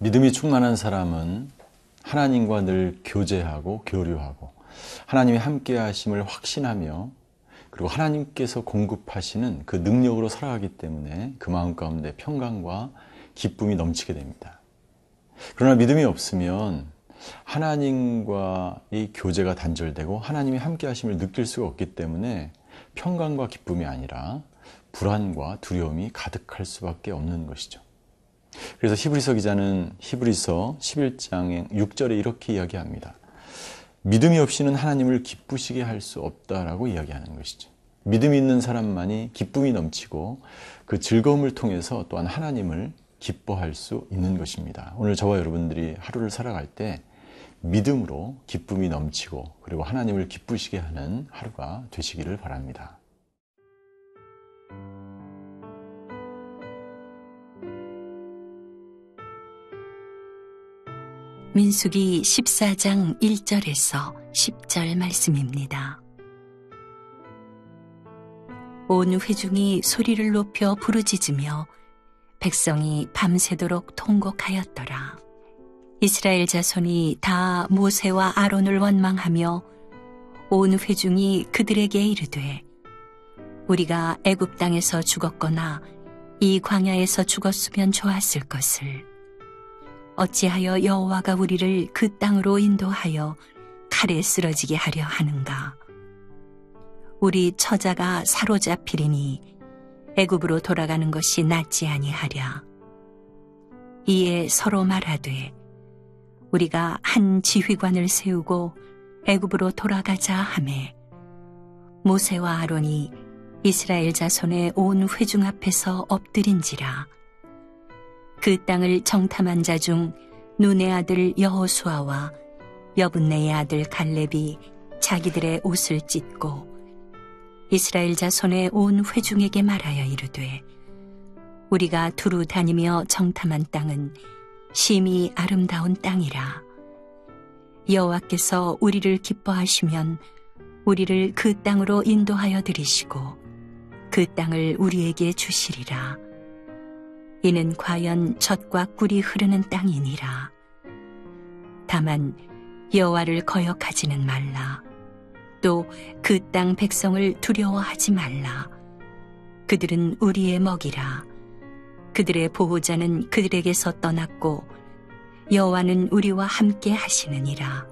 믿음이 충만한 사람은 하나님과 늘 교제하고 교류하고 하나님의 함께 하심을 확신하며 그리고 하나님께서 공급하시는 그 능력으로 살아가기 때문에 그 마음 가운데 평강과 기쁨이 넘치게 됩니다. 그러나 믿음이 없으면 하나님과의 교제가 단절되고 하나님의 함께 하심을 느낄 수가 없기 때문에 평강과 기쁨이 아니라 불안과 두려움이 가득할 수밖에 없는 것이죠. 그래서 히브리서 기자는 히브리서 11장 6절에 이렇게 이야기합니다. 믿음이 없이는 하나님을 기쁘시게 할 수 없다라고 이야기하는 것이죠. 믿음이 있는 사람만이 기쁨이 넘치고 그 즐거움을 통해서 또한 하나님을 기뻐할 수 있는 것입니다. 오늘 저와 여러분들이 하루를 살아갈 때 믿음으로 기쁨이 넘치고 그리고 하나님을 기쁘시게 하는 하루가 되시기를 바랍니다. 민수기 14장 1절에서 10절 말씀입니다. 온 회중이 소리를 높여 부르짖으며 백성이 밤새도록 통곡하였더라. 이스라엘 자손이 다 모세와 아론을 원망하며 온 회중이 그들에게 이르되 우리가 애굽 땅에서 죽었거나 이 광야에서 죽었으면 좋았을 것을 어찌하여 여호와가 우리를 그 땅으로 인도하여 칼에 쓰러지게 하려 하는가? 우리 처자가 사로잡히리니 애굽으로 돌아가는 것이 낫지 아니하랴. 이에 서로 말하되 우리가 한 지휘관을 세우고 애굽으로 돌아가자 하매 모세와 아론이 이스라엘 자손의 온 회중 앞에서 엎드린지라. 그 땅을 정탐한 자 중 눈의 아들 여호수아와 여분네의 아들 갈렙이 자기들의 옷을 찢고 이스라엘 자손의 온 회중에게 말하여 이르되 우리가 두루 다니며 정탐한 땅은 심히 아름다운 땅이라. 여호와께서 우리를 기뻐하시면 우리를 그 땅으로 인도하여 들이시고 그 땅을 우리에게 주시리라. 이는 과연 젖과 꿀이 흐르는 땅이니라. 다만 여호와를 거역하지는 말라. 또 그 땅 백성을 두려워하지 말라. 그들은 우리의 먹이라. 그들의 보호자는 그들에게서 떠났고 여호와는 우리와 함께 하시느니라.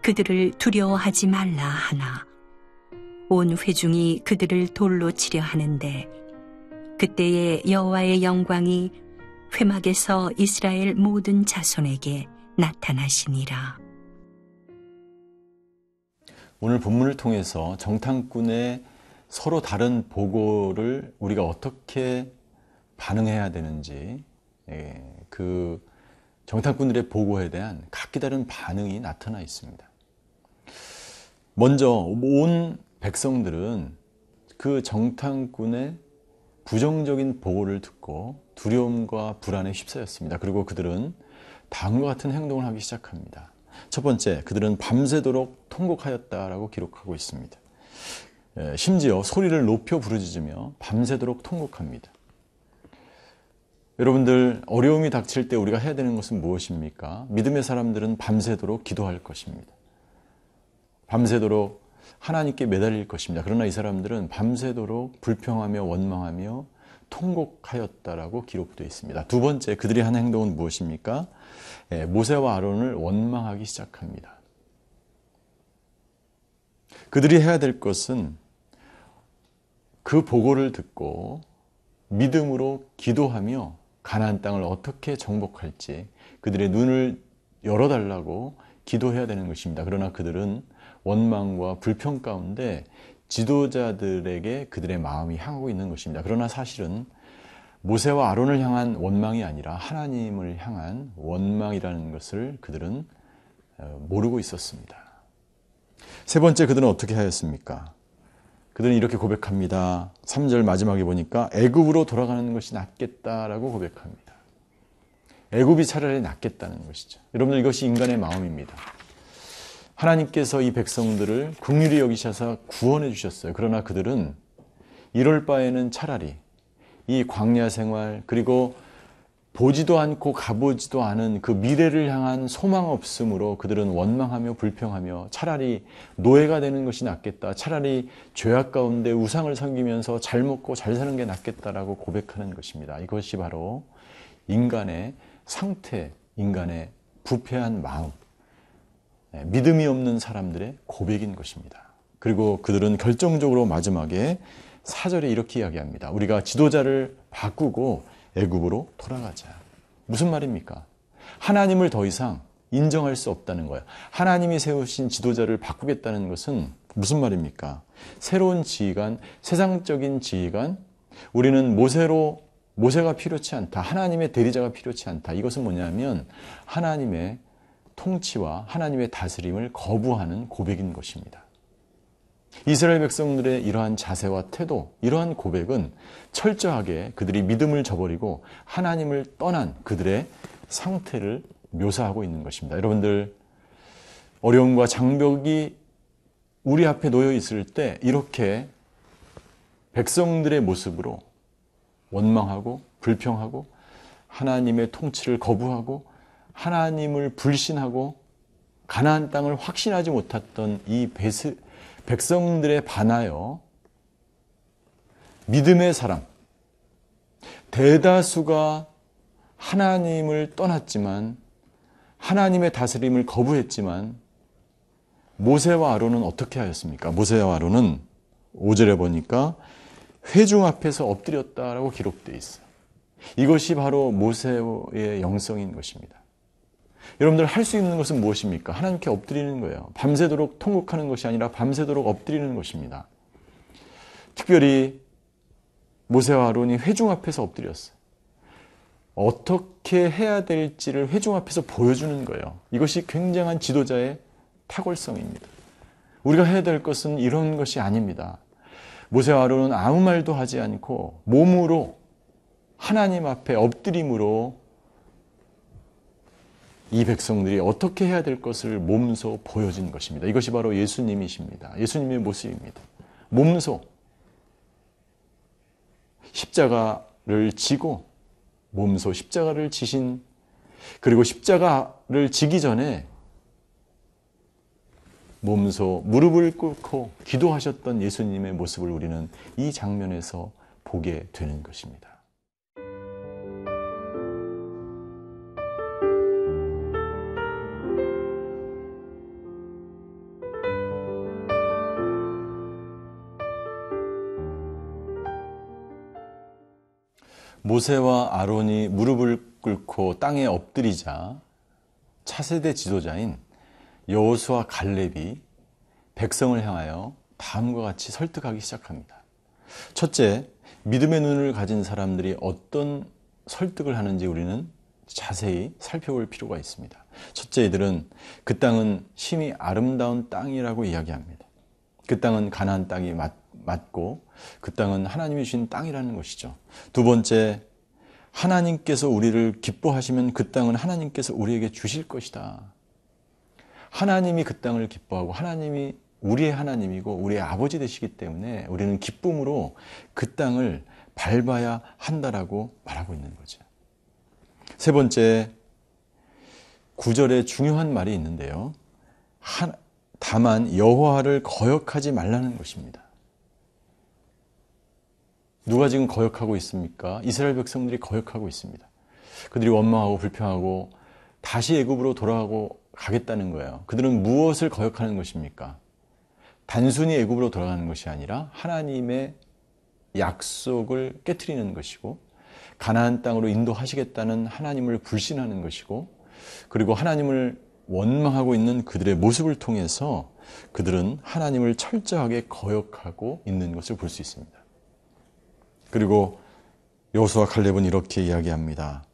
그들을 두려워하지 말라 하나 온 회중이 그들을 돌로 치려 하는데 그때에 여호와의 영광이 회막에서 이스라엘 모든 자손에게 나타나시니라. 오늘 본문을 통해서 정탐꾼의 서로 다른 보고를 우리가 어떻게 반응해야 되는지 그 정탐꾼들의 보고에 대한 각기 다른 반응이 나타나 있습니다. 먼저 온 백성들은 그 정탐꾼의 부정적인 보고를 듣고 두려움과 불안에 휩싸였습니다. 그리고 그들은 다음과 같은 행동을 하기 시작합니다. 첫 번째, 그들은 밤새도록 통곡하였다라고 기록하고 있습니다. 심지어 소리를 높여 부르짖으며 밤새도록 통곡합니다. 여러분들, 어려움이 닥칠 때 우리가 해야 되는 것은 무엇입니까? 믿음의 사람들은 밤새도록 기도할 것입니다. 밤새도록 하나님께 매달릴 것입니다. 그러나 이 사람들은 밤새도록 불평하며 원망하며 통곡하였다라고 기록되어 있습니다. 두 번째, 그들이 한 행동은 무엇입니까? 모세와 아론을 원망하기 시작합니다. 그들이 해야 될 것은 그 보고를 듣고 믿음으로 기도하며 가나안 땅을 어떻게 정복할지 그들의 눈을 열어달라고 기도해야 되는 것입니다. 그러나 그들은 원망과 불평 가운데 지도자들에게 그들의 마음이 향하고 있는 것입니다. 그러나 사실은 모세와 아론을 향한 원망이 아니라 하나님을 향한 원망이라는 것을 그들은 모르고 있었습니다. 세 번째, 그들은 어떻게 하였습니까? 그들은 이렇게 고백합니다. 3절 마지막에 보니까 애굽으로 돌아가는 것이 낫겠다라고 고백합니다. 애굽이 차라리 낫겠다는 것이죠. 여러분들, 이것이 인간의 마음입니다. 하나님께서 이 백성들을 긍휼히 여기셔서 구원해 주셨어요. 그러나 그들은 이럴 바에는 차라리 이 광야 생활 그리고 보지도 않고 가보지도 않은 그 미래를 향한 소망 없음으로 그들은 원망하며 불평하며 차라리 노예가 되는 것이 낫겠다. 차라리 죄악 가운데 우상을 섬기면서 잘 먹고 잘 사는 게 낫겠다라고 고백하는 것입니다. 이것이 바로 인간의 상태, 인간의 부패한 마음, 믿음이 없는 사람들의 고백인 것입니다. 그리고 그들은 결정적으로 마지막에 4절에 이렇게 이야기합니다. 우리가 지도자를 바꾸고 애굽으로 돌아가자. 무슨 말입니까? 하나님을 더 이상 인정할 수 없다는 거예요. 하나님이 세우신 지도자를 바꾸겠다는 것은 무슨 말입니까? 새로운 지휘관, 세상적인 지휘관, 우리는 모세가 필요치 않다. 하나님의 대리자가 필요치 않다. 이것은 뭐냐면 하나님의 통치와 하나님의 다스림을 거부하는 고백인 것입니다. 이스라엘 백성들의 이러한 자세와 태도, 이러한 고백은 철저하게 그들이 믿음을 저버리고 하나님을 떠난 그들의 상태를 묘사하고 있는 것입니다. 여러분들, 어려움과 장벽이 우리 앞에 놓여 있을 때 이렇게 백성들의 모습으로 원망하고 불평하고 하나님의 통치를 거부하고 하나님을 불신하고 가나안 땅을 확신하지 못했던 이 백성들에 반하여 믿음의 사람, 대다수가 하나님을 떠났지만 하나님의 다스림을 거부했지만 모세와 아론은 어떻게 하였습니까? 모세와 아론은 5절에 보니까 회중 앞에서 엎드렸다라고 기록되어 있어요. 이것이 바로 모세의 영성인 것입니다. 여러분들 할 수 있는 것은 무엇입니까? 하나님께 엎드리는 거예요. 밤새도록 통곡하는 것이 아니라 밤새도록 엎드리는 것입니다. 특별히 모세와 아론이 회중 앞에서 엎드렸어요. 어떻게 해야 될지를 회중 앞에서 보여주는 거예요. 이것이 굉장한 지도자의 탁월성입니다. 우리가 해야 될 것은 이런 것이 아닙니다. 모세와 아론은 아무 말도 하지 않고 몸으로 하나님 앞에 엎드림으로 이 백성들이 어떻게 해야 될 것을 몸소 보여준 것입니다. 이것이 바로 예수님이십니다. 예수님의 모습입니다. 몸소 십자가를 지고 몸소 십자가를 지신, 그리고 십자가를 지기 전에 몸소 무릎을 꿇고 기도하셨던 예수님의 모습을 우리는 이 장면에서 보게 되는 것입니다. 모세와 아론이 무릎을 꿇고 땅에 엎드리자 차세대 지도자인 여호수아 갈렙이 백성을 향하여 다음과 같이 설득하기 시작합니다. 첫째, 믿음의 눈을 가진 사람들이 어떤 설득을 하는지 우리는 자세히 살펴볼 필요가 있습니다. 첫째, 이들은 그 땅은 심히 아름다운 땅이라고 이야기합니다. 그 땅은 가나안 땅이 맞고 그 땅은 하나님이 주신 땅이라는 것이죠. 두 번째, 하나님께서 우리를 기뻐하시면 그 땅은 하나님께서 우리에게 주실 것이다. 하나님이 그 땅을 기뻐하고 하나님이 우리의 하나님이고 우리의 아버지 되시기 때문에 우리는 기쁨으로 그 땅을 밟아야 한다라고 말하고 있는 거죠. 세 번째, 9절에 중요한 말이 있는데요. 다만 여호와를 거역하지 말라는 것입니다. 누가 지금 거역하고 있습니까? 이스라엘 백성들이 거역하고 있습니다. 그들이 원망하고 불평하고 다시 애굽으로 돌아가고 가겠다는 거예요. 그들은 무엇을 거역하는 것입니까? 단순히 애굽으로 돌아가는 것이 아니라 하나님의 약속을 깨트리는 것이고 가나안 땅으로 인도하시겠다는 하나님을 불신하는 것이고, 그리고 하나님을 원망하고 있는 그들의 모습을 통해서 그들은 하나님을 철저하게 거역하고 있는 것을 볼 수 있습니다. 그리고 여호수아 갈렙은 이렇게 이야기합니다.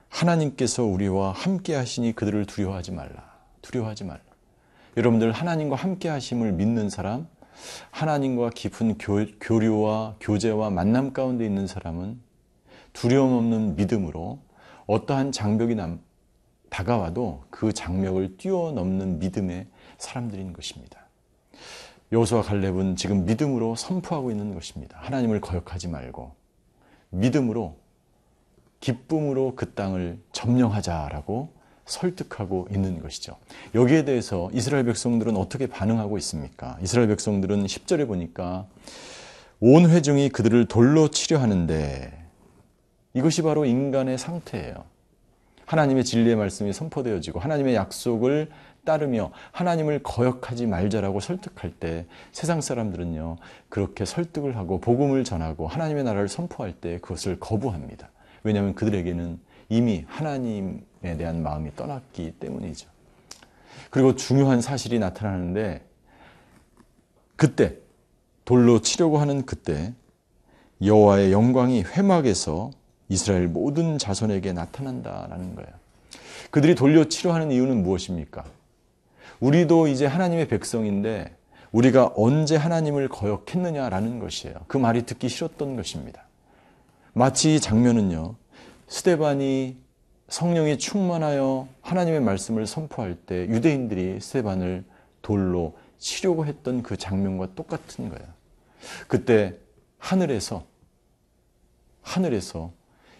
하나님께서 우리와 함께 하시니 그들을 두려워하지 말라. 두려워하지 말라. 여러분들, 하나님과 함께 하심을 믿는 사람, 하나님과 깊은 교류와 교제와 만남 가운데 있는 사람은 두려움 없는 믿음으로 어떠한 장벽이 다가와도 그 장벽을 뛰어넘는 믿음의 사람들인 것입니다. 여호수아 갈렙은 지금 믿음으로 선포하고 있는 것입니다. 하나님을 거역하지 말고 믿음으로 기쁨으로 그 땅을 점령하자라고 설득하고 있는 것이죠. 여기에 대해서 이스라엘 백성들은 어떻게 반응하고 있습니까? 이스라엘 백성들은 10절에 보니까 온 회중이 그들을 돌로 치려 하는데, 이것이 바로 인간의 상태예요. 하나님의 진리의 말씀이 선포되어지고 하나님의 약속을 따르며 하나님을 거역하지 말자라고 설득할 때 세상 사람들은요, 그렇게 설득을 하고 복음을 전하고 하나님의 나라를 선포할 때 그것을 거부합니다. 왜냐하면 그들에게는 이미 하나님에 대한 마음이 떠났기 때문이죠. 그리고 중요한 사실이 나타나는데, 그때 돌로 치려고 하는 그때 여호와의 영광이 회막에서 이스라엘 모든 자손에게 나타난다라는 거예요. 그들이 돌려 치려 하는 이유는 무엇입니까? 우리도 이제 하나님의 백성인데 우리가 언제 하나님을 거역했느냐라는 것이에요. 그 말이 듣기 싫었던 것입니다. 마치 이 장면은요, 스데반이 성령이 충만하여 하나님의 말씀을 선포할 때 유대인들이 스데반을 돌로 치려고 했던 그 장면과 똑같은 거예요. 그때 하늘에서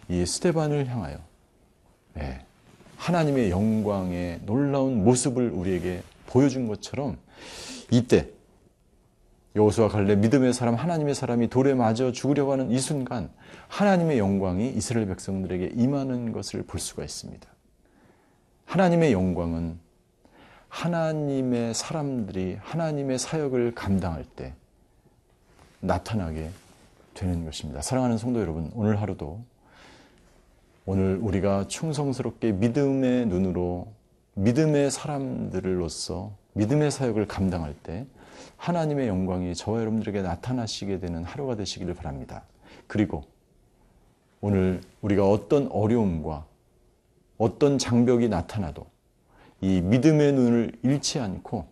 이 스데반을 향하여 하나님의 영광의 놀라운 모습을 우리에게 보여준 것처럼, 이때 여호수아 갈렙 믿음의 사람, 하나님의 사람이 돌에 맞아 죽으려고 하는 이 순간 하나님의 영광이 이스라엘 백성들에게 임하는 것을 볼 수가 있습니다. 하나님의 영광은 하나님의 사람들이 하나님의 사역을 감당할 때 나타나게 되는 것입니다. 사랑하는 성도 여러분, 오늘 하루도 오늘 우리가 충성스럽게 믿음의 눈으로 믿음의 사람들로서 믿음의 사역을 감당할 때 하나님의 영광이 저와 여러분들에게 나타나시게 되는 하루가 되시기를 바랍니다. 그리고 오늘 우리가 어떤 어려움과 어떤 장벽이 나타나도 이 믿음의 눈을 잃지 않고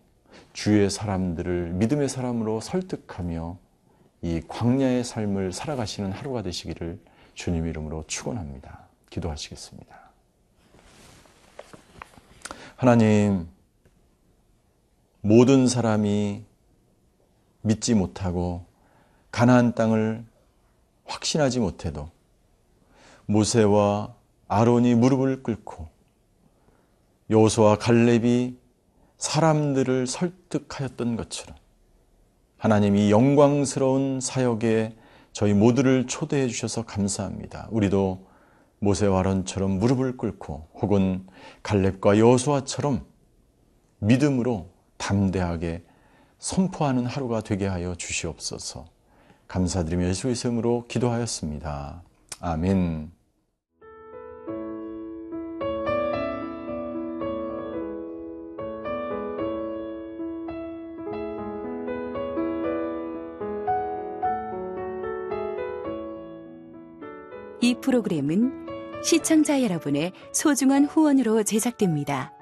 주의 사람들을 믿음의 사람으로 설득하며 이 광야의 삶을 살아가시는 하루가 되시기를 주님 이름으로 축원합니다. 기도하시겠습니다. 하나님, 모든 사람이 믿지 못하고 가나안 땅을 확신하지 못해도 모세와 아론이 무릎을 꿇고 여호수아와 갈렙이 사람들을 설득하였던 것처럼 하나님이 영광스러운 사역에 저희 모두를 초대해 주셔서 감사합니다. 우리도 모세와 아론처럼 무릎을 꿇고 혹은 갈렙과 여호수아처럼 믿음으로 담대하게 선포하는 하루가 되게 하여 주시옵소서. 감사드리며 예수의 이름으로 기도하였습니다. 아멘. 이 프로그램은 시청자 여러분의 소중한 후원으로 제작됩니다.